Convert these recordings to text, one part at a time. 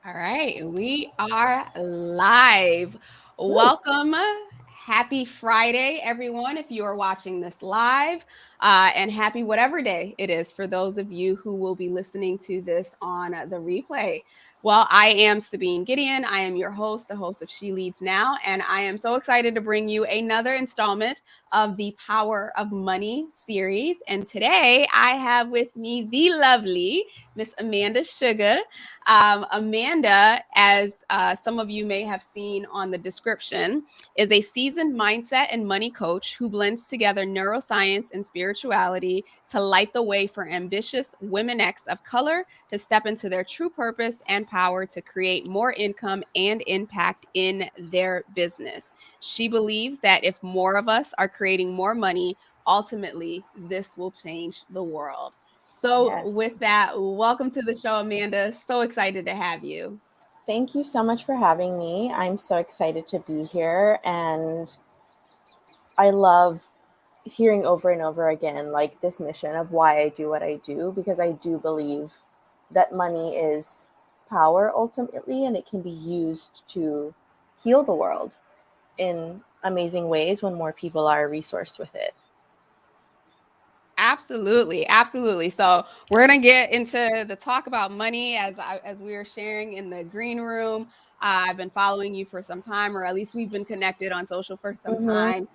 All right, we are live. Woo. Welcome. Happy Friday, everyone, if you are watching this live, and happy whatever day it is for those of you who will be listening to this on the replay. Well, I am Sabine Gideon. I am your host, the host of She Leads Now, and I am so excited to bring you another installment of the Power of Money series. And today I have with me the lovely Miss Amanda Suga. Amanda, as some of you may have seen on the description, is a seasoned mindset and money coach who blends together neuroscience and spirituality to light the way for ambitious women of color to step into their true purpose and power to create more income and impact in their business. She believes that if more of us are creating more money, ultimately this will change the world. So, Yes. with that, welcome to the show, Amanda. So excited to have you. Thank you so much for having me. I'm so excited to be here. And I love hearing over and over again, like this mission of why I do what I do, because I do believe that money is power ultimately, and it can be used to heal the world in amazing ways when more people are resourced with it. Absolutely, absolutely. So we're gonna get into the talk about money as we were sharing in the green room. I've been following you for some time, or at least we've been connected on social for some Mm-hmm. time.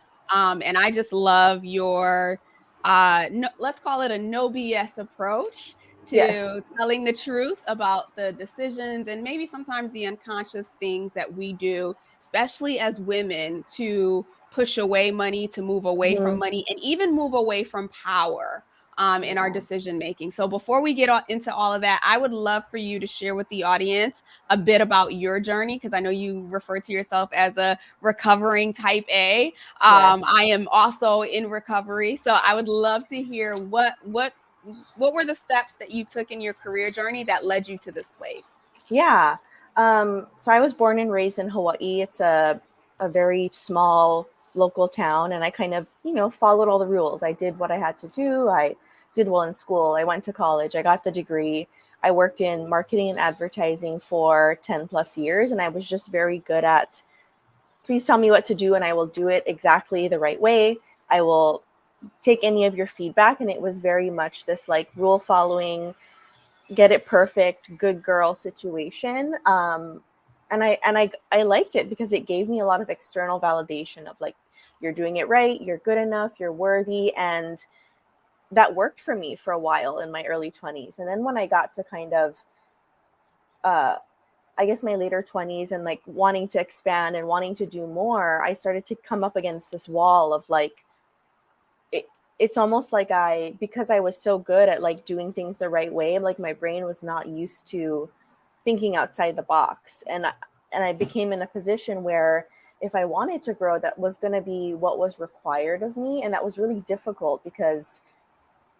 And I just love your no, let's call it a no BS approach Yes. to telling the truth about the decisions and maybe sometimes the unconscious things that we do, especially as women, to push away money, to move away from Mm-hmm. money, and even move away from power in our Yeah. decision making. So, before we get into all of that, I would love for you to share with the audience a bit about your journey because I know you refer to yourself as a recovering type A. Yes. I am also in recovery, so I would love to hear what were the steps that you took in your career journey that led you to this place. Yeah. So I was born and raised in Hawaii. It's a very small local town, and I kind of, followed all the rules. I did what I had to do. I did well in school. I went to college. I got the degree. I worked in marketing and advertising for 10 plus years, and I was just very good at please tell me what to do, and I will do it exactly the right way. I will take any of your feedback. And it was very much this like rule following, get it perfect, good girl situation. And I liked it because it gave me a lot of external validation of like, you're doing it right, you're good enough, you're worthy. And that worked for me for a while in my early 20s. And then when I got to kind of uh I guess my later 20s and like wanting to expand and wanting to do more, I started to come up against this wall of like, it, it's almost like because I was so good at like doing things the right way, like my brain was not used to thinking outside the box. And I became in a position where if I wanted to grow, that was going to be what was required of me. And that was really difficult because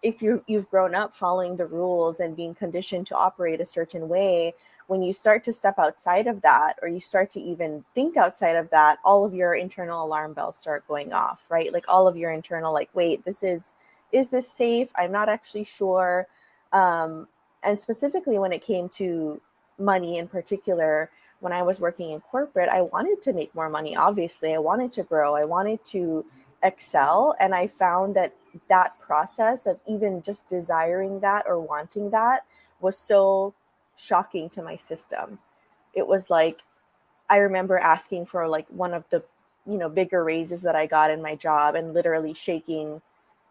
if you've grown up following the rules and being conditioned to operate a certain way, when you start to step outside of that, or you start to even think outside of that, all of your internal alarm bells start going off, right? Like all of your internal, like, wait, is this safe? I'm not actually sure. And specifically when it came to money in particular, when I was working in corporate, I wanted to make more money. Obviously, I wanted to grow, I wanted to excel. And I found that process of even just desiring that or wanting that was so shocking to my system. It was like, I remember asking for like one of the, bigger raises that I got in my job and literally shaking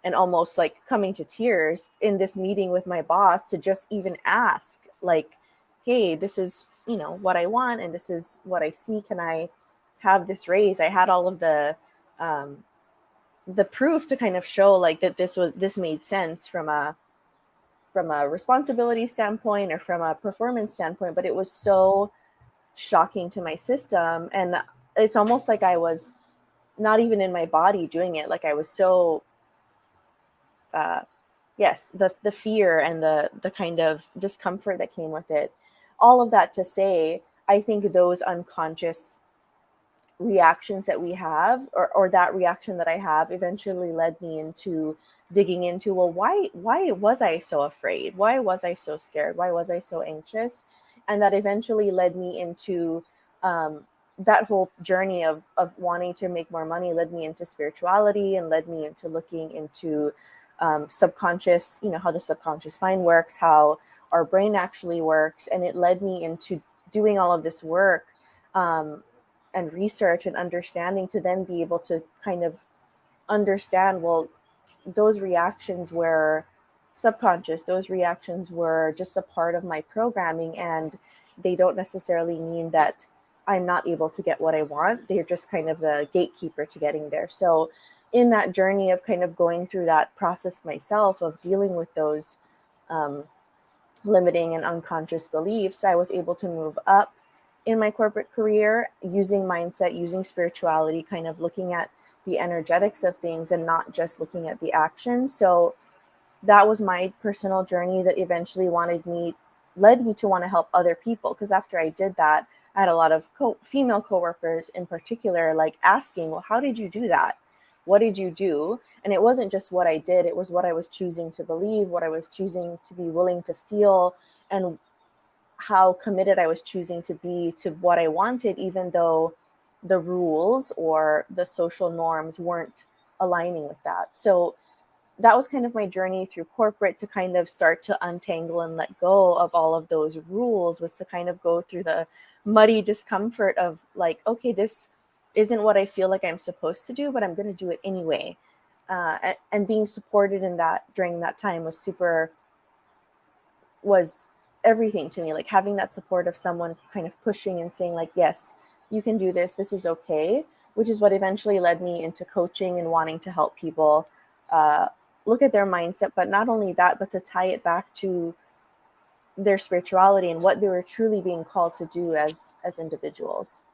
and almost like coming to tears in this meeting with my boss to just even ask, like, hey, this is, what I want and this is what I see. Can I have this raise? I had all of um, the proof to kind of show like that this made sense from a responsibility standpoint or from a performance standpoint, but it was so shocking to my system. And it's almost like I was not even in my body doing it. Like I was so uh yes, the fear and the kind of discomfort that came with it. All of that to say, I think those unconscious reactions that we have, or that reaction that I have, eventually led me into digging into, well, why was I so afraid? Why was I so scared? Why was I so anxious? And that eventually led me into that whole journey of wanting to make more money, led me into spirituality and led me into looking into subconscious, how the subconscious mind works, how our brain actually works. And it led me into doing all of this work and research and understanding to then be able to kind of understand, well, those reactions were subconscious, those reactions were just a part of my programming, and they don't necessarily mean that I'm not able to get what I want. They're just kind of the gatekeeper to getting there. So in that journey of kind of going through that process myself of dealing with those um, limiting and unconscious beliefs, I was able to move up in my corporate career using mindset, using spirituality, kind of looking at the energetics of things and not just looking at the action. So that was my personal journey that eventually led me to want to help other people. Because after I did that, I had a lot of female coworkers in particular, like asking, well, how did you do that? What did you do? And it wasn't just what I did, it was what I was choosing to believe, what I was choosing to be willing to feel, and how committed I was choosing to be to what I wanted, even though the rules or the social norms weren't aligning with that. So that was kind of my journey through corporate, to kind of start to untangle and let go of all of those rules, was to kind of go through the muddy discomfort of like, okay, this isn't what I feel like I'm supposed to do, but I'm going to do it anyway. And being supported in that during that time was everything to me. Like having that support of someone kind of pushing and saying like, yes, you can do this, this is okay, which is what eventually led me into coaching and wanting to help people uh, look at their mindset, but not only that, but to tie it back to their spirituality and what they were truly being called to do as individuals.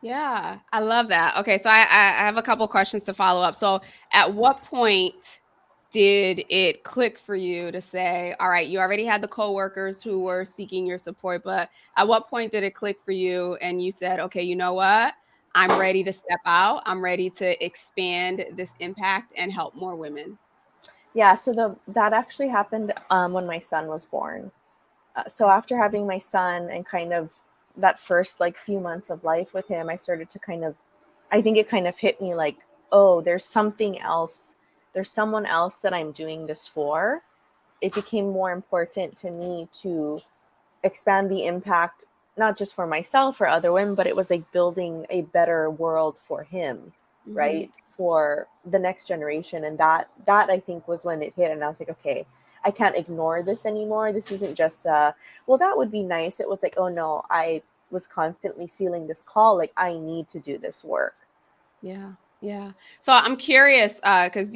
Yeah, I love that. Okay, so I have a couple questions to follow up. So, at what point did it click for you to say, all right, you already had the coworkers who were seeking your support, but at what point did it click for you and you said, okay, you know what? I'm ready to step out. I'm ready to expand this impact and help more women. Yeah, so that actually happened when my son was born. So Okay. after having my son and kind of that first like few months of life with him, I started to kind of, I think it kind of hit me like, oh, there's something else. There's someone else that I'm doing this for. It became more important to me to expand the impact, not just for myself or other women, but it was like building a better world for him, Mm-hmm. right? For the next generation. And that I think was when it hit. And I was like, okay, I can't ignore this anymore. This isn't just well, that would be nice. It was like, oh no, I was constantly feeling this call, like I need to do this work. Yeah. Yeah. So I'm curious, because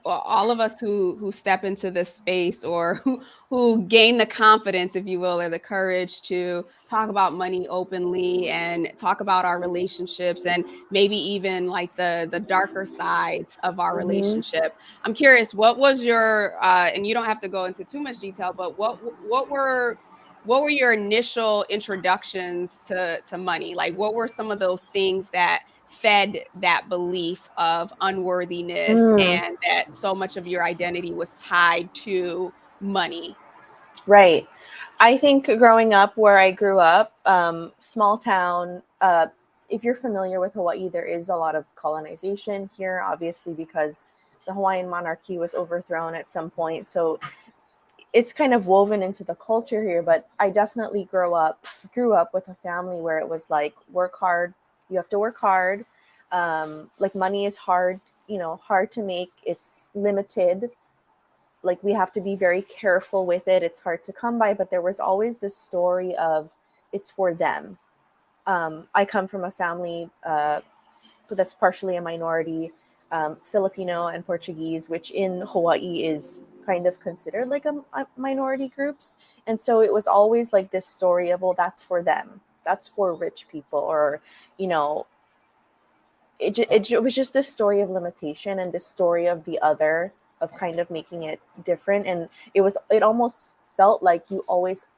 all of us who step into this space or who gain the confidence, if you will, or the courage to talk about money openly and talk about our relationships and maybe even like the darker sides of our Mm-hmm. relationship. I'm curious, what was your and you don't have to go into too much detail, but what were your initial introductions to money? Like what were some of those things that fed that belief of unworthiness Mm, and that so much of your identity was tied to money? right. I think growing up where I grew up, small town, if you're familiar with Hawaii, there is a lot of colonization here, obviously, because the Hawaiian monarchy was overthrown at some point. So it's kind of woven into the culture here. But I definitely grew up with a family where it was like, work hard, you have to work hard. Like money is hard, hard to make, it's limited, like we have to be very careful with it. It's hard to come by, but there was always this story of it's for them. I come from a family that's partially a minority, Filipino and Portuguese, which in Hawaii is kind of considered like a minority groups. And so it was always like this story of, well, that's for them. That's for rich people, or, you know, it was just this story of limitation and this story of the other, of kind of making it different. And it almost felt like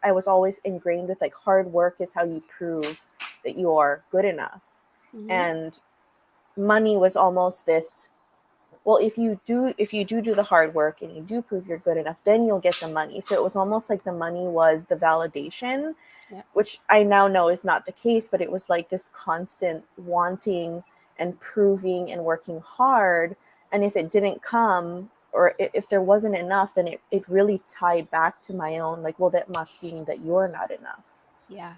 I was always ingrained with like hard work is how you prove that you are good enough. Mhm. And money was almost this well, if you do the hard work and you do prove you're good enough, then you'll get the money. So it was almost like the money was the validation, Yeah. which I now know is not the case, but it was like this constant wanting and proving and working hard. And if it didn't come, or if there wasn't enough, then it really tied back to my own, like, well, that must mean that you're not enough. Yeah.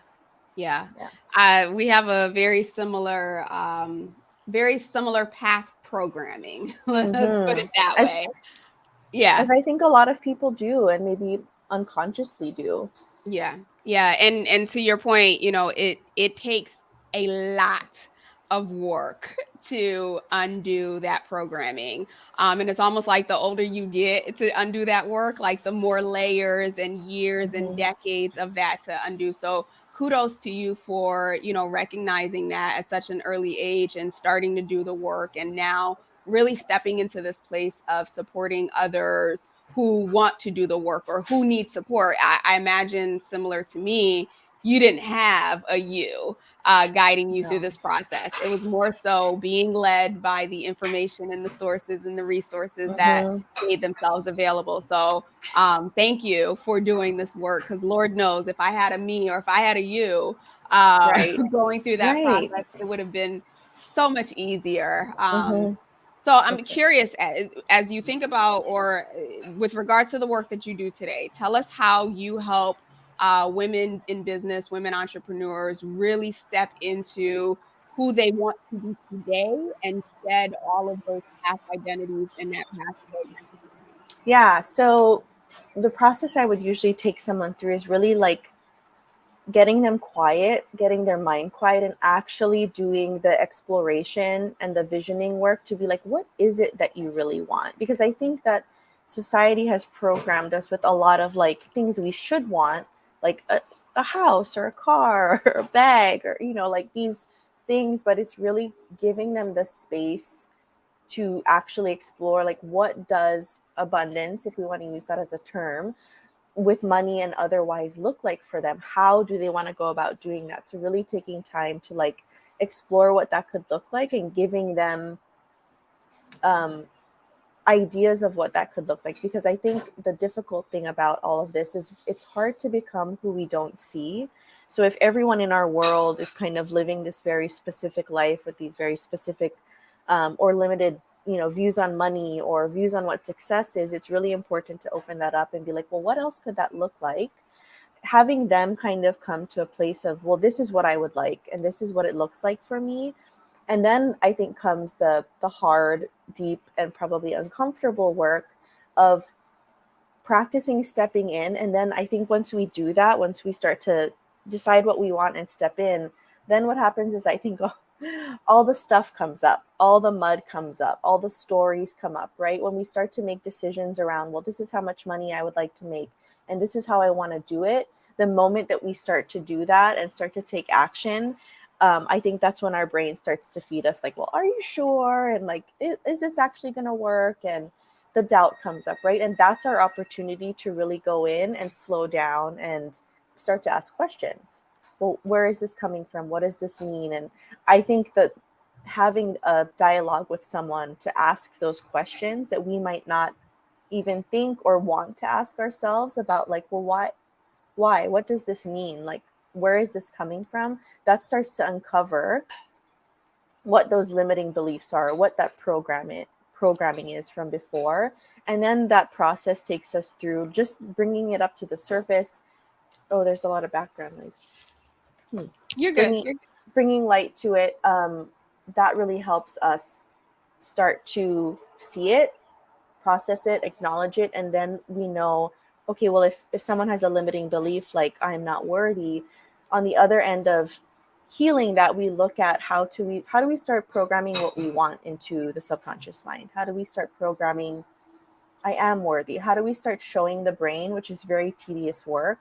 Yeah. Yeah. We have a very similar past programming. Let's put it that As way. Yeah. as I think a lot of people do, and maybe unconsciously do. Yeah. Yeah. And to your point, it takes a lot of work to undo that programming. And it's almost like the older you get to undo that work, like the more layers and years and Hmm. decades of that to undo. So kudos to you for, recognizing that at such an early age and starting to do the work, and now really stepping into this place of supporting others who want to do the work or who need support. I imagine, similar to me, you didn't have a you guiding you through No. this process. It was more so being led by the information and the sources and the resources that Hmm. made themselves available. So thank you for doing this work, because Lord knows if I had a me or if I had a you Right. going through that Right. process, it would have been so much easier. Hmm. So I'm For sure. curious, as you think about, or with regards to the work that you do today, tell us how you help women in business, women entrepreneurs really step into who they want to be today and shed all of those past identities and that past program. Yeah. So the process I would usually take someone through is really like getting them quiet, getting their mind quiet, and actually doing the exploration and the visioning work to be like, what is it that you really want? Because I think that society has programmed us with a lot of like things we should want, like a house or a car or a bag, or, like these things, but it's really giving them the space to actually explore, like, what does abundance, if we want to use that as a term, with money and otherwise look like for them? How do they want to go about doing that? So really taking time to like explore what that could look like, and giving them um, ideas of what that could look like. Because I think the difficult thing about all of this is it's hard to become who we don't see. So if everyone in our world is kind of living this very specific life with these very specific or limited, views on money or views on what success is, it's really important to open that up and be like, well, what else could that look like? Having them kind of come to a place of, well, this is what I would like, and this is what it looks like for me. And then I think comes the hard, deep, and probably uncomfortable work of practicing stepping in. And then I think once we do that, once we start to decide what we want and step in, then what happens is I think all the stuff comes up, all the mud comes up, all the stories come up, right? When we start to make decisions around, well, this is how much money I would like to make, and this is how I want to do it. The moment that we start to do that and start to take action, I think that's when our brain starts to feed us like, well, are you sure? And like, is this actually going to work? And the doubt comes up, right? And that's our opportunity to really go in and slow down and start to ask questions. Well, where is this coming from? What does this mean? And I think that having a dialogue with someone to ask those questions that we might not even think or want to ask ourselves about, like, well, what does this mean? Like, where is this coming from? That starts to uncover what those limiting beliefs are, what that programming is from before. And then that process takes us through just bringing it up to the surface. Oh, there's a lot of background noise. You're good. bringing You're good. bringing light to it. That really helps us start to see it, process it, acknowledge it, and then we know, okay, well, if someone has a limiting belief like I'm not worthy, on the other end of healing that, we look at how do we start programming what we want into the subconscious mind? How do we start programming I am worthy? How do we start showing the brain, which is very tedious work?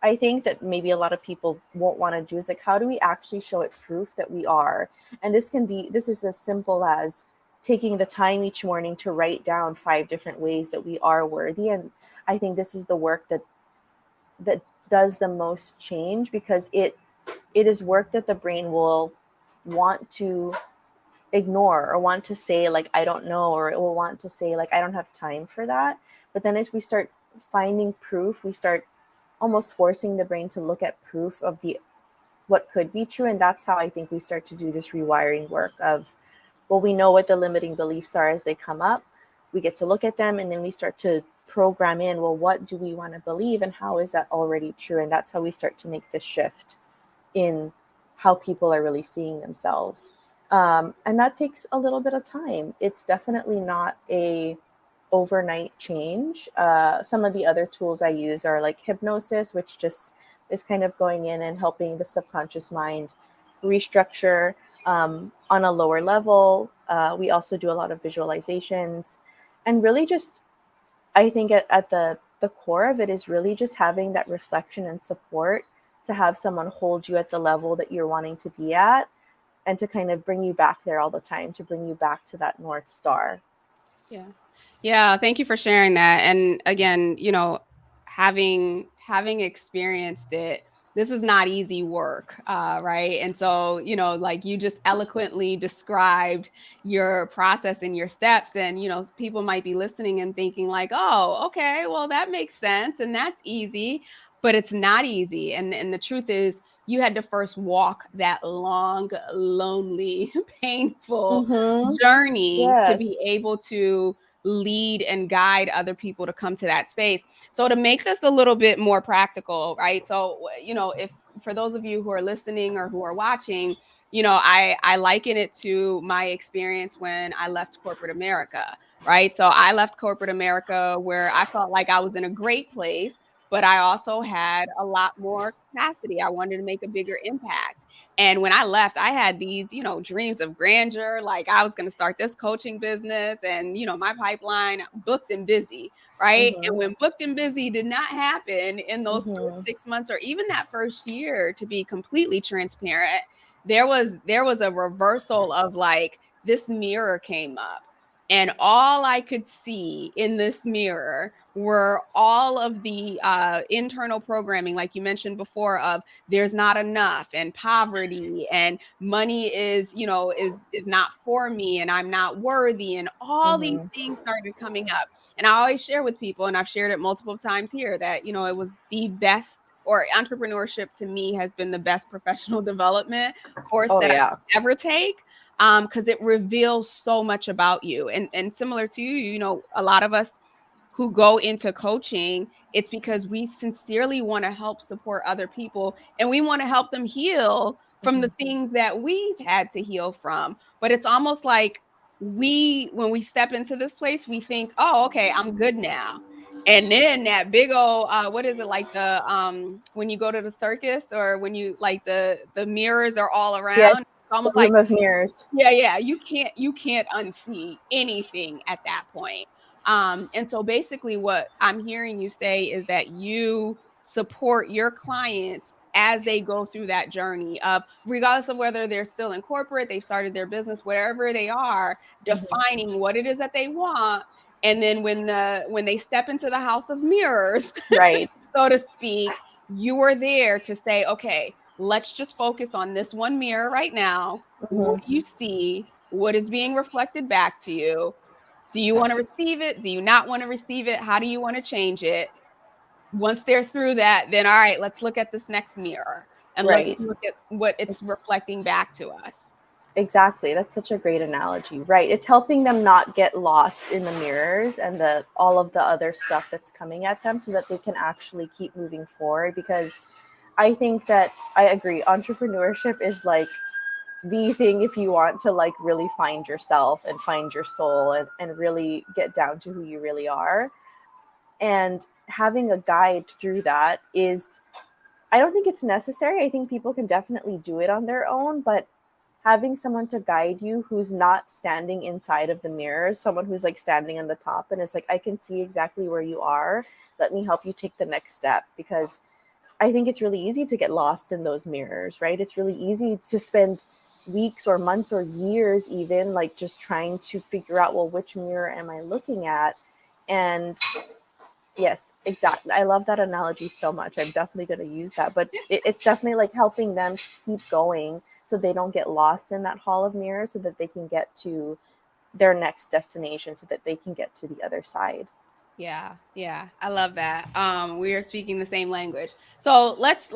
I think that maybe a lot of people won't want to do is like, how do we actually show it proof that we are? And this is as simple as taking the time each morning to write down 5 different ways that we are worthy. And I think this is the work that does the most change, because it is work that the brain will want to ignore or want to say like I don't know, or it will want to say like I don't have time for that. But then as we start finding proof, we start almost forcing the brain to look at proof of the what could be true. And that's how I think we start to do this rewiring work of, well, we know what the limiting beliefs are as they come up. We get to look at them, and then we start to program in, well, what do we want to believe and how is that already true? And that's how we start to make the shift in how people are really seeing themselves. And that takes a little bit of time. It's definitely not a overnight change. Some of the other tools I use are like hypnosis, which just is kind of going in and helping the subconscious mind restructure on a lower level. We also do a lot of visualizations, and really just, I think at the core of it is really just having that reflection and support, to have someone hold you at the level that you're wanting to be at, and to kind of bring you back there all the time, to bring you back to that North Star. Yeah. Yeah, thank you for sharing that. And again, having experienced it, this is not easy work, right? And so, like you just eloquently described your process and your steps, and people might be listening and thinking like, "Oh, okay, well that makes sense and that's easy." But it's not easy. And the truth is, you had to first walk that long, lonely, painful Mm-hmm. journey to be Yes. able to lead and guide other people to come to that space. So to make this a little bit more practical, right? So, if for those of you who are listening or who are watching, I liken it to my experience when I left corporate America, right? So I left corporate America where I felt like I was in a great place, but I also had a lot more capacity. I wanted to make a bigger impact. And when I left, I had these, dreams of grandeur. Like I was going to start this coaching business and, my pipeline booked and busy. Right. And Mm-hmm. when booked and busy did not happen in those Mm-hmm. first 6 months or even that first year, to be completely transparent, there was a reversal of like this mirror came up. And all I could see in this mirror were all of the internal programming, like you mentioned before, of there's not enough and poverty and money is not for me and I'm not worthy, and all these Mm-hmm. things started coming up. And I always share with people, and I've shared it multiple times here, that it was the best, or entrepreneurship to me has been the best professional development course Oh that I yeah. could ever take, because it reveals so much about you. And similar to you, a lot of us who go into coaching, it's because we sincerely want to help support other people, and we want to help them heal from Mm-hmm. the things that we've had to heal from. But it's almost like when we step into this place, we think, oh, okay, I'm good now. And then that big old what is it, like the when you go to the circus, or when you like the mirrors are all Yes, around, it's the almost like, room of mirrors. yeah, you can't unsee anything at that point. And so basically what I'm hearing you say is that you support your clients as they go through that journey of, regardless of whether they're still in corporate, they've started their business, wherever they are, Mm-hmm. defining what it is that they want. And then when they step into the house of mirrors, Right. so to speak, you are there to say, okay, let's just focus on this one mirror right now. What Mm-hmm. do you see? What is being reflected back to you? Do you want to receive it? Do you not want to receive it? How do you want to change it? Once they're through that, then all right, let's look at this next mirror and let's Right. look at what it's reflecting back to us. Exactly. That's such a great analogy. Right. It's helping them not get lost in the mirrors and the all of the other stuff that's coming at them, so that they can actually keep moving forward. Because I think that I agree. Entrepreneurship is like the thing if you want to like really find yourself and find your soul, and really get down to who you really are. And having a guide through that is, I don't think it's necessary. I think people can definitely do it on their own, but having someone to guide you who's not standing inside of the mirror, someone who's like standing on the top and it's like, I can see exactly where you are. Let me help you take the next step. Because I think it's really easy to get lost in those mirrors, right? It's really easy to spend weeks or months or years even like just trying to figure out, well, which mirror am I looking at? And yes, exactly. I love that analogy so much. I'm definitely going to use that. But it's definitely like helping them keep going, so they don't get lost in that hall of mirrors, so that they can get to their next destination, so that they can get to the other side. Yeah, I love that. We are speaking the same language. So let's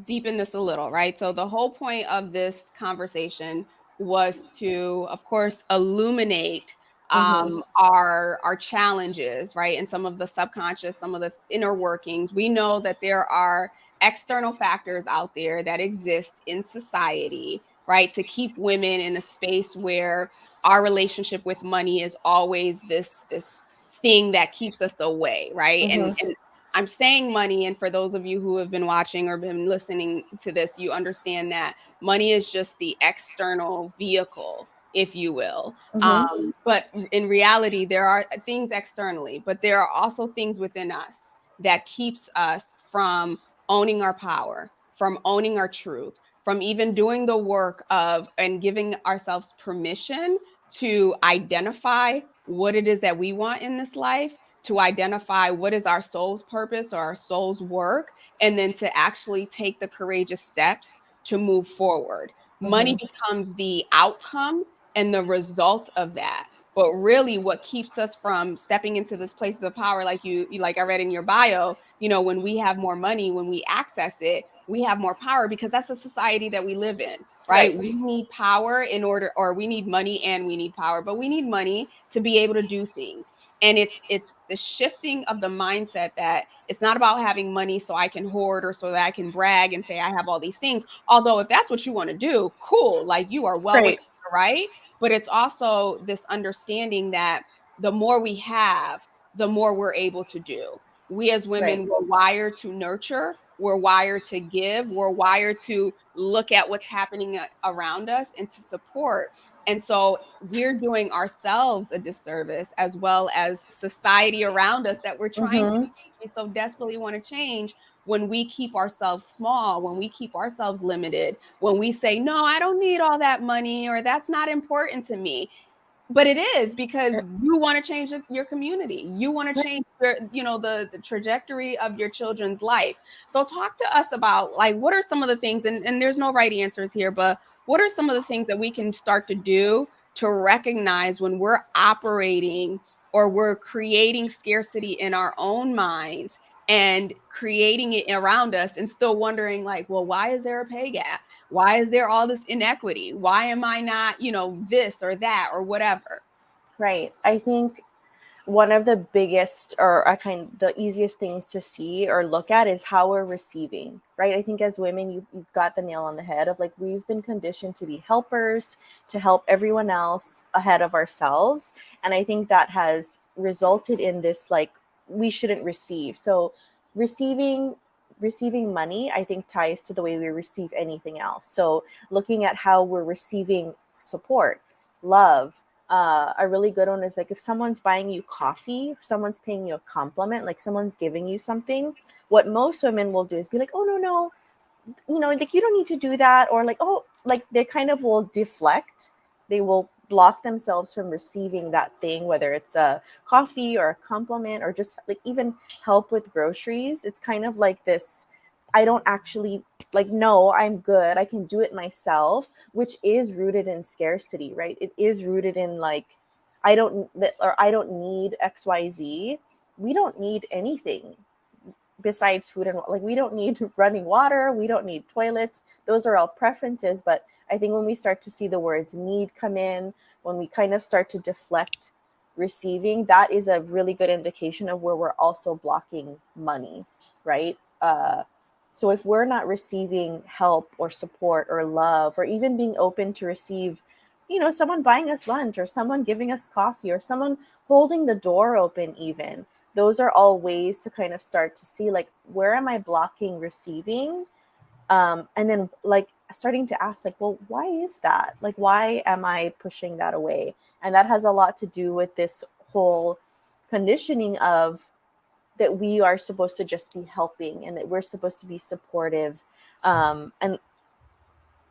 deepen this a little, right? So the whole point of this conversation was to, of course, illuminate Mm-hmm. our challenges, right? And some of the subconscious, some of the inner workings. We know that there are external factors out there that exist in society, right, to keep women in a space where our relationship with money is always this thing that keeps us away, right? And Mm-hmm. I'm saying money, and for those of you who have been watching or been listening to this, you understand that money is just the external vehicle, if you will. Mm-hmm. But in reality, there are things externally, but there are also things within us that keeps us from owning our power, from owning our truth, from even doing the work of and giving ourselves permission to identify what it is that we want in this life, to identify what is our soul's purpose or our soul's work, and then to actually take the courageous steps to move forward. Money Mm-hmm. becomes the outcome and the result of that. But really, what keeps us from stepping into this places of power, like you like I read in your bio, when we have more money, when we access it, we have more power because that's a society that we live in, right? Right. We need power in order, or we need money and we need power, but we need money to be able to do things. And it's the shifting of the mindset that it's not about having money so I can hoard or so that I can brag and say I have all these things. Although if that's what you want to do, cool, like you are well Right. within the right. But it's also this understanding that the more we have, the more we're able to do. We as Right. women were wired to nurture, we're wired to give, we're wired to look at what's happening around us and to support. And so we're doing ourselves a disservice as well as society around us that we're trying to, Mm-hmm. we so desperately want to change, when we keep ourselves small, when we keep ourselves limited, when we say, no, I don't need all that money or that's not important to me. But it is because you want to change your community. You want to change the trajectory of your children's life. So talk to us about like what are some of the things, and there's no right answers here, but what are some of the things that we can start to do to recognize when we're operating or we're creating scarcity in our own minds and creating it around us and still wondering like, well, why is there a pay gap? Why is there all this inequity? Why am I not, this or that or whatever? Right. I think one of the biggest or the easiest things to see or look at is how we're receiving, right? I think as women, you got the nail on the head of like we've been conditioned to be helpers, to help everyone else ahead of ourselves. And I think that has resulted in this like we shouldn't receive. So receiving money, I think, ties to the way we receive anything else. So looking at how we're receiving support, love, a really good one is like if someone's buying you coffee, someone's paying you a compliment, like someone's giving you something, what most women will do is be like, oh, no, no, like you don't need to do that. Or like, oh, like they kind of will deflect. They will block themselves from receiving that thing, whether it's a coffee or a compliment or just like even help with groceries. It's kind of like this, I don't actually like, no, I'm good. I can do it myself, which is rooted in scarcity, right? It is rooted in like, I don't need XYZ. We don't need anything besides food and like we don't need running water, we don't need toilets. Those are all preferences, but I think when we start to see the words need come in, when we kind of start to deflect receiving, that is a really good indication of where we're also blocking money, right? So if we're not receiving help or support or love or even being open to receive, someone buying us lunch or someone giving us coffee or someone holding the door open, even those are all ways to kind of start to see like where am I blocking receiving, and then like starting to ask like, well, why is that, like why am I pushing that away? And that has a lot to do with this whole conditioning of that we are supposed to just be helping and that we're supposed to be supportive, and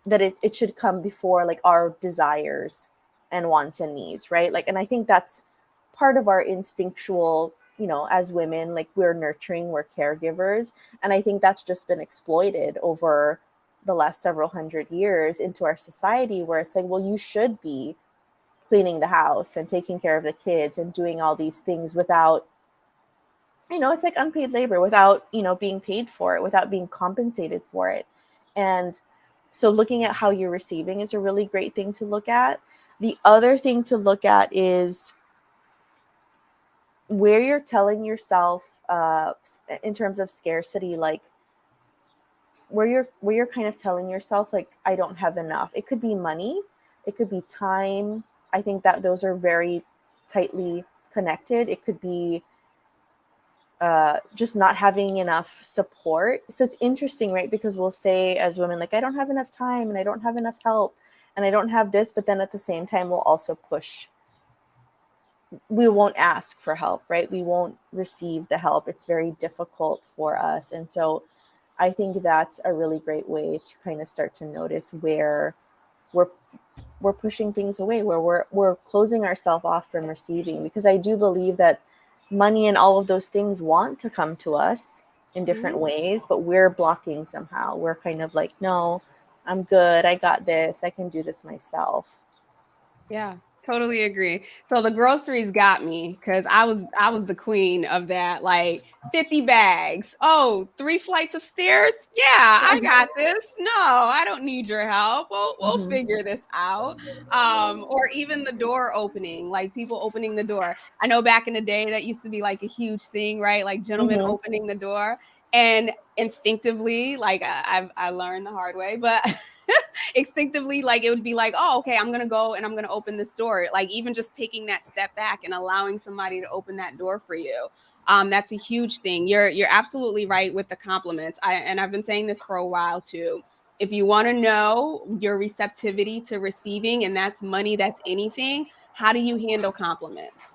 that it should come before like our desires and wants and needs, right? Like, and I think that's part of our instinctual, as women, like we're nurturing, we're caregivers, and I think that's just been exploited over the last several hundred years into our society, where it's like, well, you should be cleaning the house and taking care of the kids and doing all these things without, it's like unpaid labor, without, being paid for it, without being compensated for it. And so looking at how you're receiving is a really great thing to look at. The other thing to look at is where you're telling yourself, in terms of scarcity, like where you're kind of telling yourself, like, I don't have enough. It could be money, it could be time. I think that those are very tightly connected. It could be just not having enough support. So it's interesting, right? Because we'll say as women, like, I don't have enough time and I don't have enough help and I don't have this, but then at the same time, we'll also push. We won't ask for help, right? We won't receive the help. It's very difficult for us. And so I think that's a really great way to kind of start to notice where we're we're pushing things away, where we're closing ourselves off from receiving. Because I do believe that money and all of those things want to come to us in different ways, but we're blocking somehow. We're kind of like, no, I'm good. I got this. I can do this myself. Yeah, totally agree. So the groceries got me because I was the queen of that. Like 50 bags. Oh, 3 flights of stairs? Yeah, I got this. No, I don't need your help. We'll Mm-hmm. figure this out. Or even the door opening, like people opening the door. I know back in the day that used to be like a huge thing, right? Like gentlemen Mm-hmm. opening the door. And instinctively, like I learned the hard way, but instinctively, like it would be like, oh, okay, I'm gonna go and I'm gonna open this door. Like even just taking that step back and allowing somebody to open that door for you. That's a huge thing. You're absolutely right with the compliments. I've been saying this for a while too. If you want to know your receptivity to receiving, and that's money, that's anything, how do you handle compliments?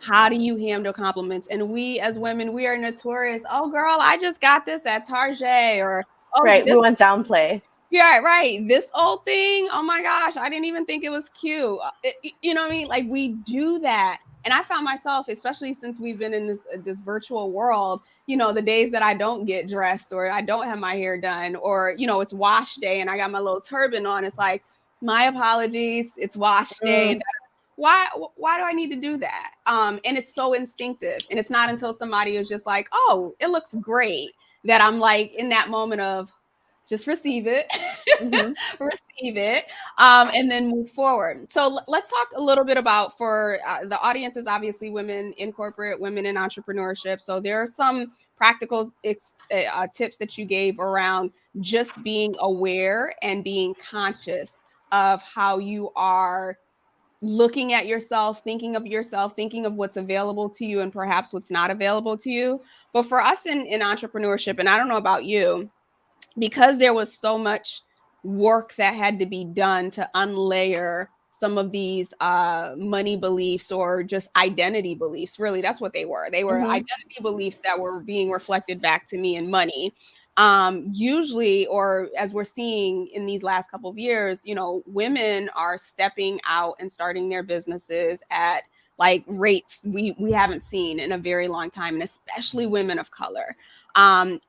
How do you handle compliments? And we as women, we are notorious. Oh, girl, I just got this at Target, or oh, Right. We this, want downplay. yeah, right. This old thing, oh my gosh, I didn't even think it was cute. You know what I mean? Like we do that. And I found myself, especially since we've been in this virtual world, the days that I don't get dressed or I don't have my hair done, or it's wash day and I got my little turban on, it's like, my apologies, it's wash day. Mm. And why do I need to do that? And it's so instinctive. And it's not until somebody is just like, oh, it looks great, that I'm like in that moment of, just receive it, Mm-hmm. receive it, and then move forward. So let's talk a little bit about, for the audience is obviously women in corporate, women in entrepreneurship. So there are some practical tips that you gave around just being aware and being conscious of how you are looking at yourself, thinking of what's available to you and perhaps what's not available to you. But for us in entrepreneurship, and I don't know about you, because there was so much work that had to be done to unlayer some of these money beliefs, or just identity beliefs. Really, that's what they were Mm-hmm. identity beliefs that were being reflected back to me in money. Usually, or as we're seeing in these last couple of years, women are stepping out and starting their businesses at like rates we haven't seen in a very long time, and especially women of color. And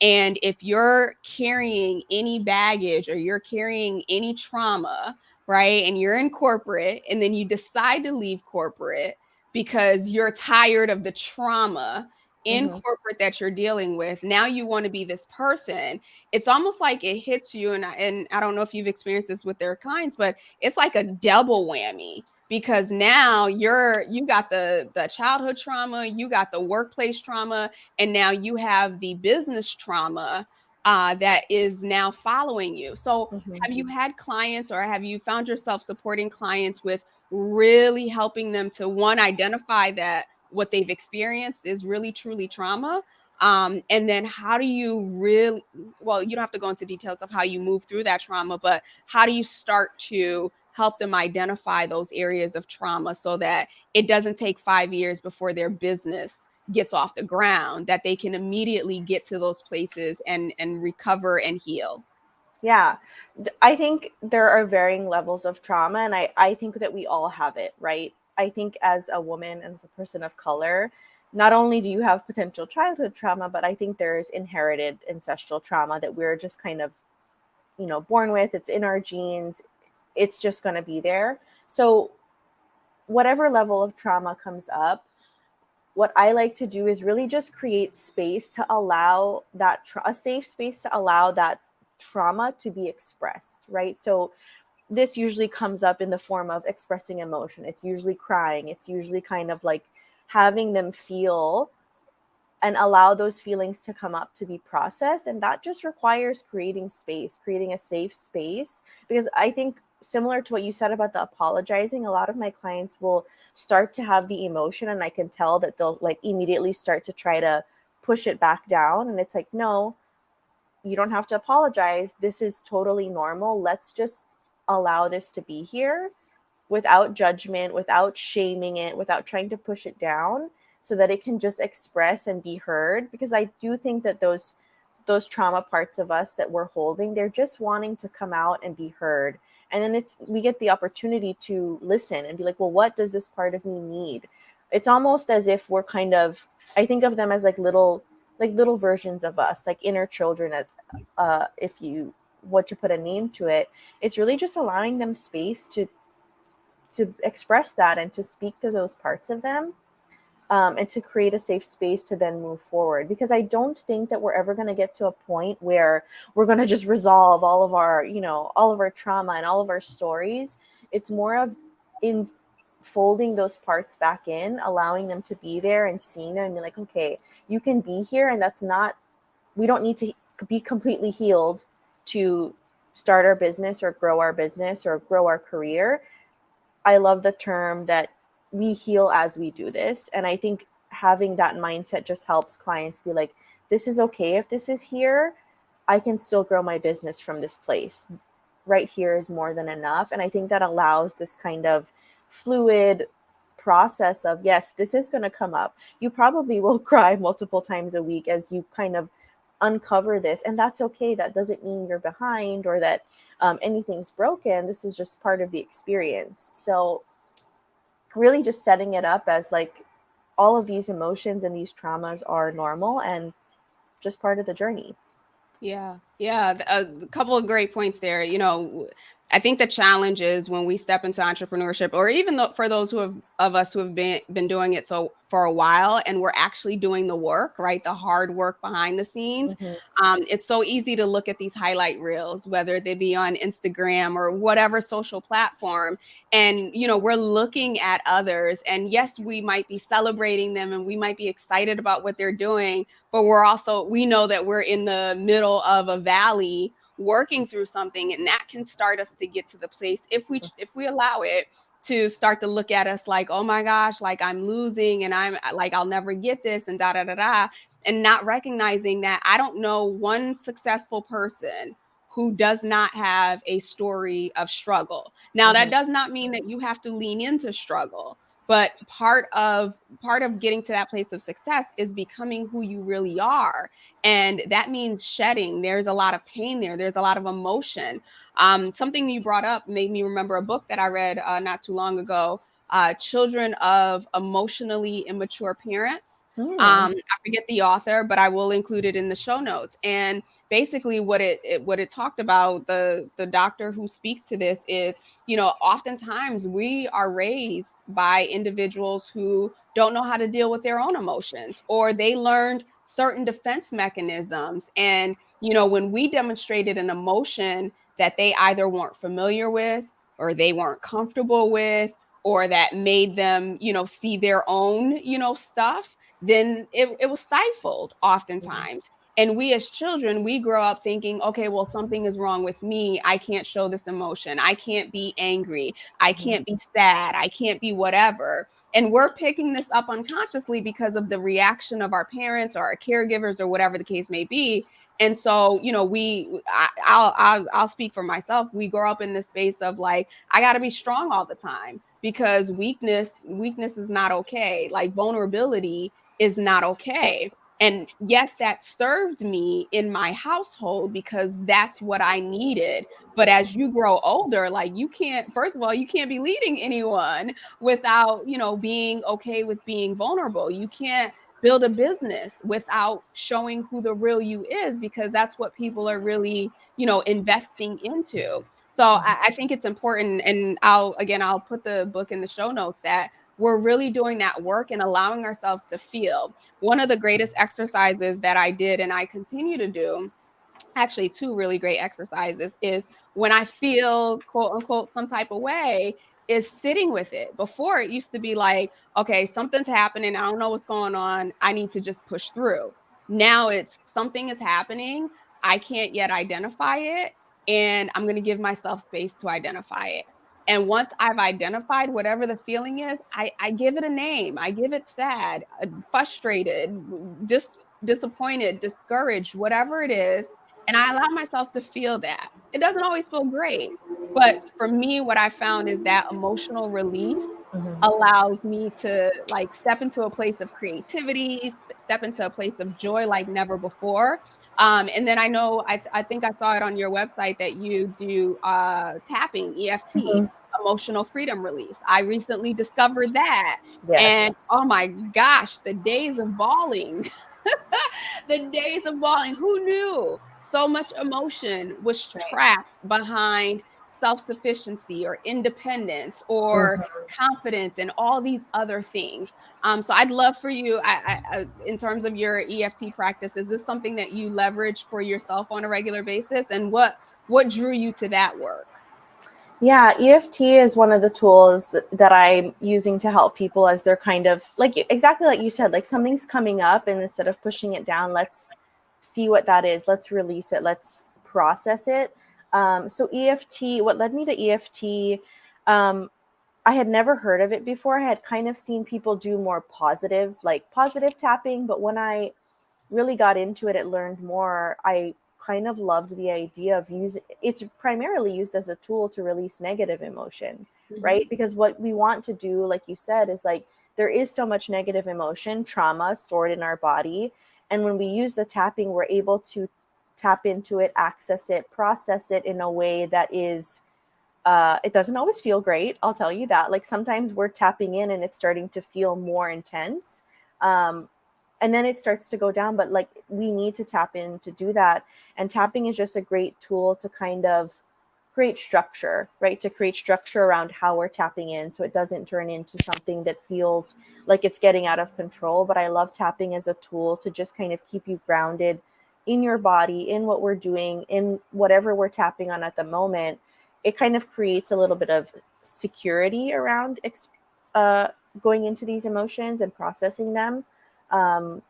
if you're carrying any baggage or you're carrying any trauma, right, and you're in corporate and then you decide to leave corporate because you're tired of the trauma in Mm-hmm. corporate that you're dealing with, now you want to be this person. It's almost like it hits you, and I don't know if you've experienced this with their clients, but it's like a double whammy, because now you got the childhood trauma, you got the workplace trauma, and now you have the business trauma that is now following you. So Mm-hmm. have you had clients, or have you found yourself supporting clients with really helping them to, one, identify that what they've experienced is really truly trauma, and then how do you really, well, you don't have to go into details of how you move through that trauma, but how do you start to help them identify those areas of trauma so that it doesn't take 5 years before their business gets off the ground, that they can immediately get to those places and recover and heal? Yeah. I think there are varying levels of trauma, and I think that we all have it, right? I think as a woman and as a person of color, not only do you have potential childhood trauma, but I think there's inherited ancestral trauma that we're just kind of born with. It's in our genes. It's just going to be there. So whatever level of trauma comes up, what I like to do is really just create space to allow that a safe space to allow that trauma to be expressed, right? So this usually comes up in the form of expressing emotion. It's usually crying. It's usually kind of like having them feel and allow those feelings to come up to be processed. And that just requires creating space, creating a safe space. Because I think, similar to what you said about the apologizing, a lot of my clients will start to have the emotion, and I can tell that they'll like immediately start to try to push it back down. And it's like, no, you don't have to apologize. This is totally normal. Let's just allow this to be here without judgment, without shaming it, without trying to push it down, so that it can just express and be heard. Because I do think that those trauma parts of us that we're holding, they're just wanting to come out and be heard. And then we get the opportunity to listen and be like, well, what does this part of me need? It's almost as if we're kind of, I think of them as like little versions of us, like inner children. If you what you put a name to it, it's really just allowing them space to express that and to speak to those parts of them, and to create a safe space to then move forward. Because I don't think that we're ever going to get to a point where we're going to just resolve all of our trauma and all of our stories. It's more of in folding those parts back in, allowing them to be there and seeing them and be like, okay, you can be here, and we don't need to be completely healed to start our business or grow our career. I love the term that we heal as we do this. And I think having that mindset just helps clients be like, this is okay if this is here. I can still grow my business from this place. Right here is more than enough. And I think that allows this kind of fluid process of, yes, this is going to come up. You probably will cry multiple times a week as you kind of uncover this, and that's okay. That doesn't mean you're behind or that anything's broken. This is just part of the experience. So really just setting it up as like all of these emotions and these traumas are normal and just part of the journey. Yeah, yeah, a couple of great points there. I think the challenge is when we step into entrepreneurship, or even though for those of us who have been doing it so for a while, and we're actually doing the work, right, the hard work behind the scenes. Mm-hmm. It's so easy to look at these highlight reels, whether they be on Instagram or whatever social platform, and we're looking at others, and yes, we might be celebrating them, and we might be excited about what they're doing, but we know that we're in the middle of a valley working through something, and that can start us to get to the place, if we allow it, to start to look at us like, oh my gosh, like I'm losing, and I'm like, I'll never get this, and da da da da, and not recognizing that I don't know one successful person who does not have a story of struggle. Now, that Mm-hmm. does not mean that you have to lean into struggle, but part of getting to that place of success is becoming who you really are. And that means shedding. There's a lot of pain there. There's a lot of emotion. Something you brought up made me remember a book that I read not too long ago, Children of Emotionally Immature Parents. Mm-hmm. I forget the author, but I will include it in the show notes. And basically what it talked about, the doctor who speaks to this is, oftentimes we are raised by individuals who don't know how to deal with their own emotions, or they learned certain defense mechanisms. And, when we demonstrated an emotion that they either weren't familiar with, or they weren't comfortable with, or that made them, see their own, stuff, then it was stifled oftentimes. And we as children, we grow up thinking, okay, well, something is wrong with me. I can't show this emotion. I can't be angry. I Mm-hmm. can't be sad. I can't be whatever. And we're picking this up unconsciously because of the reaction of our parents or our caregivers or whatever the case may be. And so, I'll speak for myself. We grow up in this space of like, I got to be strong all the time, because weakness is not okay. Like vulnerability is not okay. And yes, that served me in my household because that's what I needed. But as you grow older, like first of all, you can't be leading anyone without, being okay with being vulnerable. You can't build a business without showing who the real you is, because that's what people are really, investing into. So I think it's important, and I'll put the book in the show notes, that we're really doing that work and allowing ourselves to feel. One of the greatest exercises that I did and I continue to do, actually two really great exercises, is when I feel quote unquote some type of way, is sitting with it. Before, it used to be like, okay, something's happening, I don't know what's going on, I need to just push through. Now it's something is happening, I can't yet identify it, and I'm going to give myself space to identify it. And once I've identified whatever the feeling is, I give it a name. I give it sad, frustrated, disappointed, discouraged, whatever it is, and I allow myself to feel that. It doesn't always feel great, but for me, what I found is that emotional release Mm-hmm. allows me to like step into a place of creativity, step into a place of joy like never before. And then I know, I think I saw it on your website that you do tapping, EFT, Mm-hmm. emotional freedom release. I recently discovered that. And Yes. oh my gosh, the days of bawling, the days of bawling. Who knew so much emotion was Right. trapped behind self sufficiency or independence or Mm-hmm. confidence and all these other things? So I'd love for you, in terms of your EFT practice, is this something that you leverage for yourself on a regular basis? And what drew you to that work? Yeah, EFT is one of the tools that I'm using to help people as they're kind of like exactly like you said, like something's coming up, and instead of pushing it down, let's see what that is. Let's release it. Let's process it. So EFT, what led me to EFT, um, I had never heard of it before. I had kind of seen people do more positive, like positive tapping, but when I really got into it, it learned more. I kind of loved the idea of using it's primarily used as a tool to release negative emotion, Mm-hmm. right? Because what we want to do, like you said, is like there is so much negative emotion, trauma stored in our body. And when we use the tapping, we're able to tap into it, access it, process it in a way that is it doesn't always feel great. I'll tell you that. Like sometimes we're tapping in and it's starting to feel more intense. Um, and then it starts to go down, but like we need to tap in to do that. And tapping is just a great tool to kind of create structure, right? To create structure around how we're tapping in so it doesn't turn into something that feels like it's getting out of control. But I love tapping as a tool to just kind of keep you grounded in your body, in what we're doing, in whatever we're tapping on at the moment. It kind of creates a little bit of security around uh, going into these emotions and processing them. Um,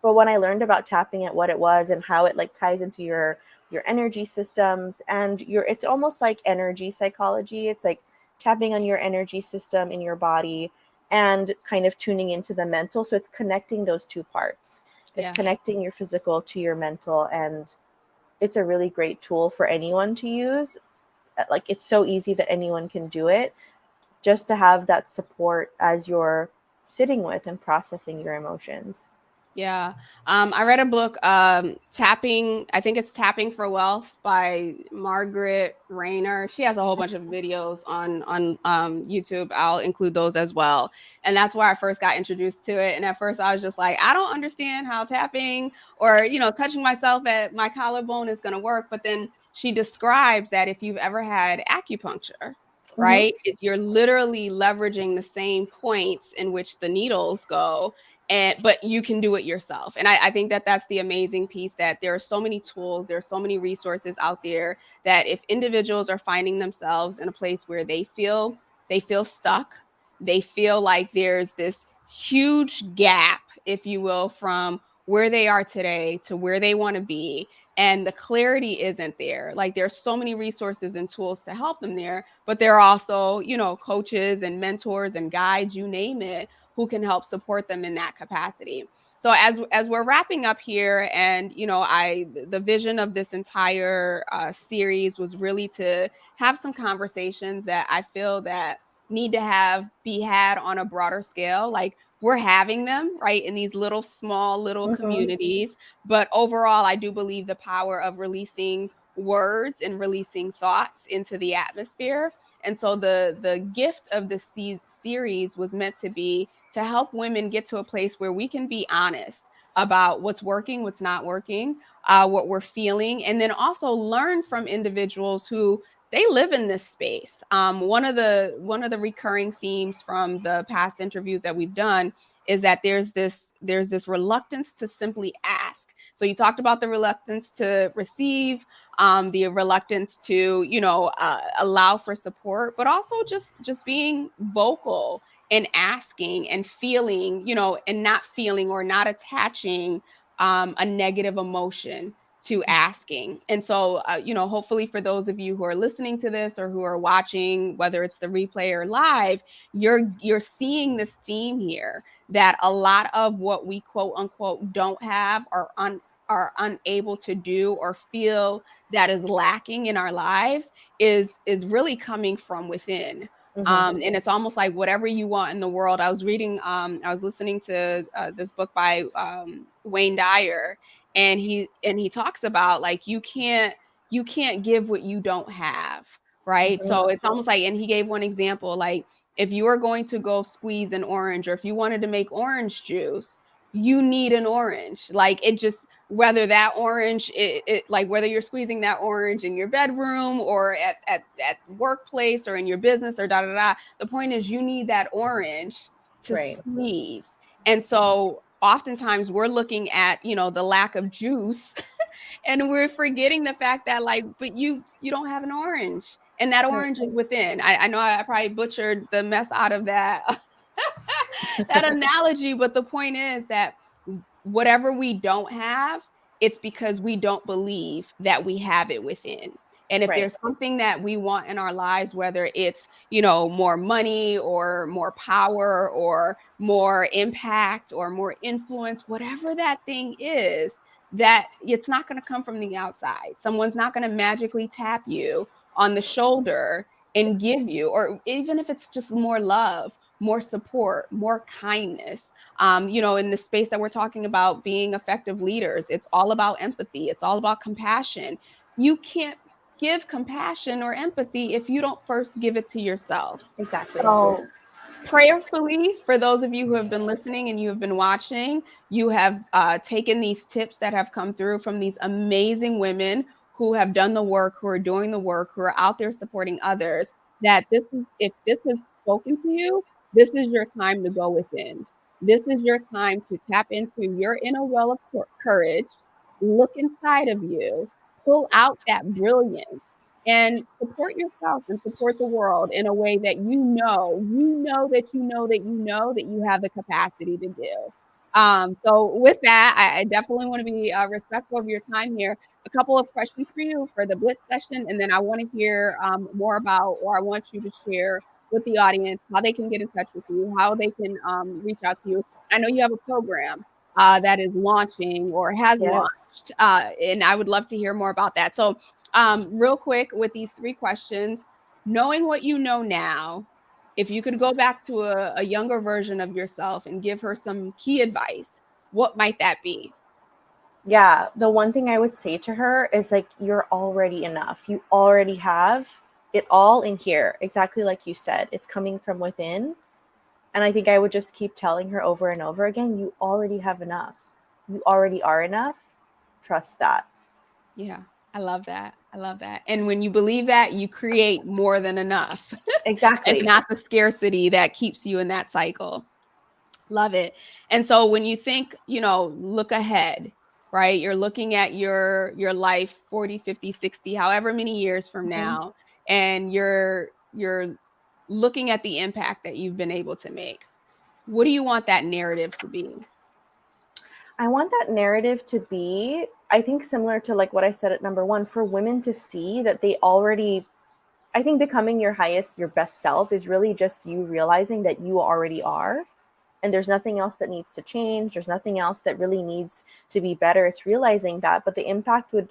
but when I learned about tapping it, what it was and how it like ties into your energy systems and your, it's almost like energy psychology. It's like tapping on your energy system in your body and kind of tuning into the mental. So it's connecting those two parts. It's Yeah. connecting your physical to your mental, and it's a really great tool for anyone to use. Like it's so easy that anyone can do it, just to have that support as you're sitting with and processing your emotions. Yeah. I read a book, Tapping, I think it's Tapping for Wealth by Margaret Rayner. She has a whole bunch of videos on YouTube. I'll include those as well. And that's where I first got introduced to it. And at first I was just like, I don't understand how tapping or, touching myself at my collarbone is going to work. But then she describes that if you've ever had acupuncture, Mm-hmm. right, you're literally leveraging the same points in which the needles go, but you can do it yourself. And I think that that's the amazing piece, that there are so many tools, there are so many resources out there, that if individuals are finding themselves in a place where they feel stuck, they feel like there's this huge gap, if you will, from where they are today to where they want to be, and the clarity isn't there. Like there's so many resources and tools to help them there, but there are also, coaches and mentors and guides, you name it, who can help support them in that capacity. So as we're wrapping up here, and I the vision of this entire series was really to have some conversations that I feel that need to be had on a broader scale. Like we're having them right in these little small little Mm-hmm. communities, but overall, I do believe the power of releasing words and releasing thoughts into the atmosphere. And so the gift of the series was meant to be to help women get to a place where we can be honest about what's working, what's not working, what we're feeling, and then also learn from individuals who they live in this space. One of the recurring themes from the past interviews that we've done is that there's this reluctance to simply ask. So you talked about the reluctance to receive, the reluctance to allow for support, but also just being vocal and asking and feeling, and not feeling or not attaching a negative emotion to asking. And so, hopefully for those of you who are listening to this or who are watching, whether it's the replay or live, you're seeing this theme here, that a lot of what we quote unquote don't have are unable to do or feel that is lacking in our lives is really coming from within. And it's almost like whatever you want in the world. I was listening to this book by Wayne Dyer, and he talks about like you can't give what you don't have, right? So it's almost like, and he gave one example, like if you are going to go squeeze an orange, or if you wanted to make orange juice, you need an orange. Like it just, whether that orange, like whether you're squeezing that orange in your bedroom or at workplace or in your business or da da da, the point is you need that orange to squeeze. And so oftentimes we're looking at, the lack of juice and we're forgetting the fact that like, but you don't have an orange, and that orange is within. I know I probably butchered the mess out of that that analogy, but the point is that whatever we don't have, it's because we don't believe that we have it within. And if there's something that we want in our lives, whether it's, more money or more power or more impact or more influence, whatever that thing is, that it's not going to come from the outside. Someone's not going to magically tap you on the shoulder and give you, or even if it's just more love, more support, more kindness. In the space that we're talking about being effective leaders, it's all about empathy. It's all about compassion. You can't give compassion or empathy if you don't first give it to yourself. Exactly. So prayerfully, for those of you who have been listening and you have been watching, you have taken these tips that have come through from these amazing women who have done the work, who are doing the work, who are out there supporting others, that if this has spoken to you, this is your time to go within. This is your time to tap into your inner well of courage, look inside of you, pull out that brilliance, and support yourself and support the world in a way that that you have the capacity to do. So with that, I definitely want to be respectful of your time here. A couple of questions for you for the Blitz session, and then I want to hear more about, or I want you to share with the audience how they can get in touch with you, how they can reach out to you. I know you have a program that is launching or has launched, and I would love to hear more about that. So real quick with these 3 questions, knowing what you know now, if you could go back to a younger version of yourself and give her some key advice, what might that be? Yeah, the one thing I would say to her is like, you're already enough. You already have it all in here. Exactly like you said, it's coming from within. And I think I would just keep telling her over and over again, you already have enough. You already are enough. Trust that. Yeah, I love that. I love that. And when you believe that, you create more than enough. Exactly. And not the scarcity that keeps you in that cycle. Love it. And so when you think, look ahead, right? You're looking at your life 40, 50, 60, however many years from now, and you're looking at the impact that you've been able to make. What do you want that narrative to be? I want that narrative to be, I think, similar to like what I said at number 1, for women to see that they already, I think becoming your best self is really just you realizing that you already are. And there's nothing else that needs to change. There's nothing else that really needs to be better. It's realizing that. But the impact would,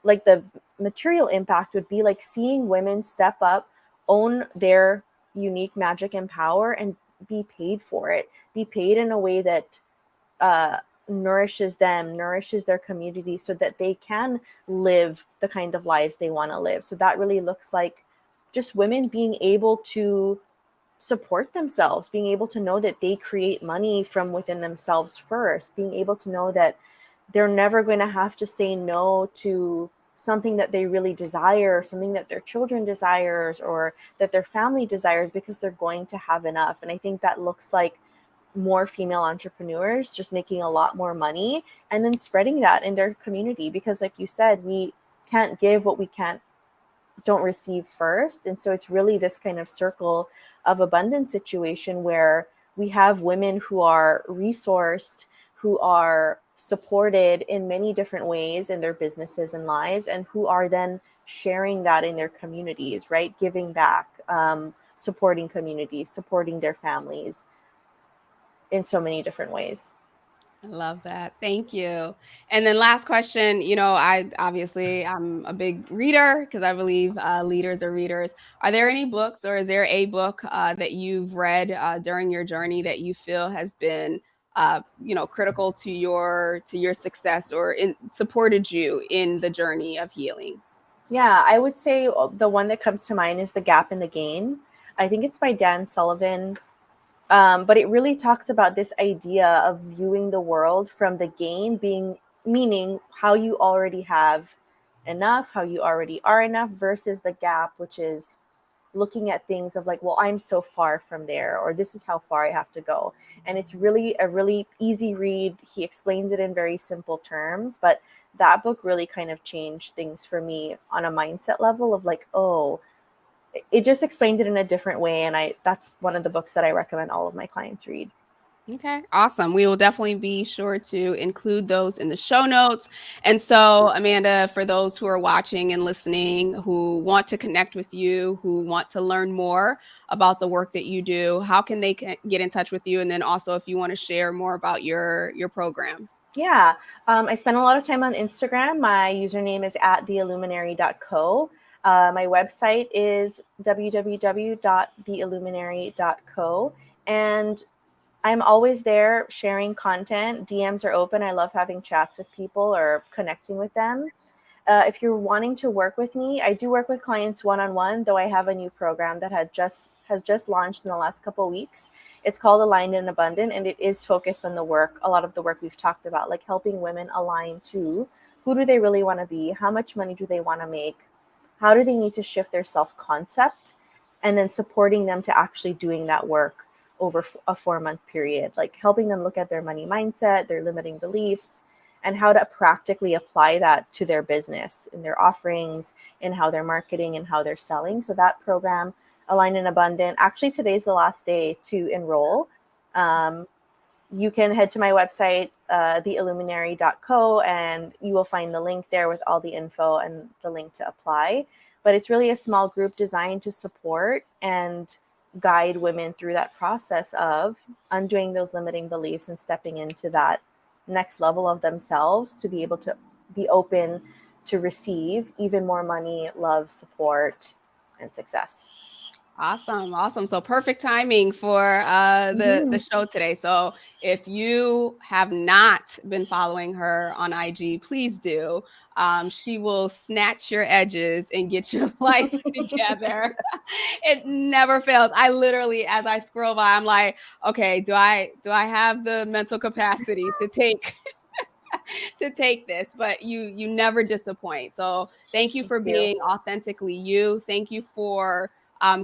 like the material impact would be like seeing women step up, own their unique magic and power, and be paid for it. Be paid in a way that nourishes them, nourishes their community, so that they can live the kind of lives they want to live. So that really looks like just women being able to support themselves, being able to know that they create money from within themselves first, being able to know that they're never going to have to say no to something that they really desire, something that their children desires, or that their family desires, because they're going to have enough. And I think that looks like more female entrepreneurs just making a lot more money and then spreading that in their community, because like you said, we can't give what we can't don't receive first. And so it's really this kind of circle of abundance situation where we have women who are resourced, who are supported in many different ways in their businesses and lives, and who are then sharing that in their communities, right? Giving back, supporting communities, supporting their families in so many different ways. I love that. Thank you. And then last question, I'm a big reader because I believe leaders are readers. Are there any books or is there a book that you've read during your journey that you feel has been critical to your success or supported you in the journey of healing? Yeah, I would say the one that comes to mind is The Gap and the Gain. I think it's by Dan Sullivan. But it really talks about this idea of viewing the world from the gain being, meaning how you already have enough, how you already are enough, versus the gap, which is looking at things of like, well, I'm so far from there, or this is how far I have to go. And it's really a really easy read. He explains it in very simple terms, but that book really kind of changed things for me on a mindset level of like, oh, it just explained it in a different way. And that's one of the books that I recommend all of my clients read. Okay, awesome. We will definitely be sure to include those in the show notes. And so, Amanda, for those who are watching and listening, who want to connect with you, who want to learn more about the work that you do, how can they get in touch with you? And then also, if you want to share more about your program. Yeah, I spend a lot of time on Instagram. My username is at theilluminary.co. My website is www.theilluminary.co. And I'm always there sharing content. DMs are open. I love having chats with people or connecting with them. If you're wanting to work with me, I do work with clients one-on-one, though I have a new program that has just launched in the last couple of weeks. It's called Aligned and Abundant, and it is focused on the work, a lot of the work we've talked about, like helping women align to who do they really want to be, how much money do they want to make, how do they need to shift their self-concept, and then supporting them to actually doing that work over a 4-month period, like helping them look at their money mindset, their limiting beliefs, and how to practically apply that to their business, in their offerings, in how they're marketing and how they're selling. So that program, Aligned and Abundant, actually today's the last day to enroll. You can head to my website, theilluminary.co, and you will find the link there with all the info and the link to apply. But it's really a small group designed to support and guide women through that process of undoing those limiting beliefs and stepping into that next level of themselves to be able to be open to receive even more money, love, support, and success. Awesome. So perfect timing for the Mm-hmm. show today. So if you have not been following her on IG, please do. She will snatch your edges and get your life together. It never fails. I literally, as I scroll by, I'm like, okay, do I have the mental capacity to take to take this? But you never disappoint. So thank you Thank for you. being authentically you. Thank you for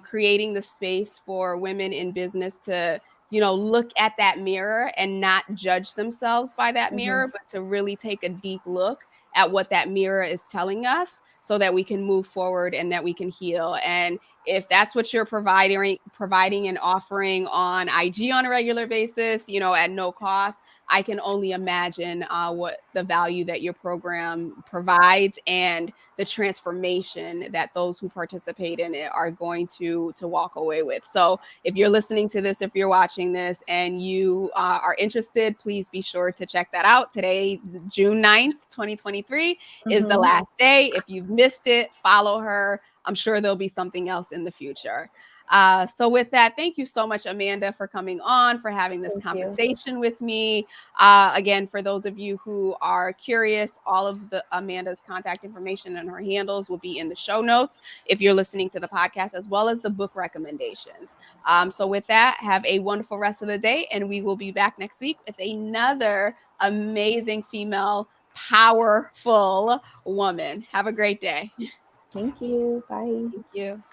creating the space for women in business to look at that mirror and not judge themselves by that Mm-hmm. mirror, but to really take a deep look at what that mirror is telling us so that we can move forward and that we can heal. And if that's what you're providing and offering on IG on a regular basis, at no cost, I can only imagine what the value that your program provides and the transformation that those who participate in it are going to walk away with. So if you're listening to this, if you're watching this and you are interested, please be sure to check that out. Today, June 9th, 2023 is the Mm-hmm. last day. If you've missed it, follow her. I'm sure there'll be something else in the future. So with that, thank you so much, Amanda, for coming on, for having this Thank you. conversation with me. Again, for those of you who are curious, all of the Amanda's contact information and her handles will be in the show notes if you're listening to the podcast, as well as the book recommendations. So with that, have a wonderful rest of the day, and we will be back next week with another amazing female, powerful woman. Have a great day. Thank you. Bye. Thank you.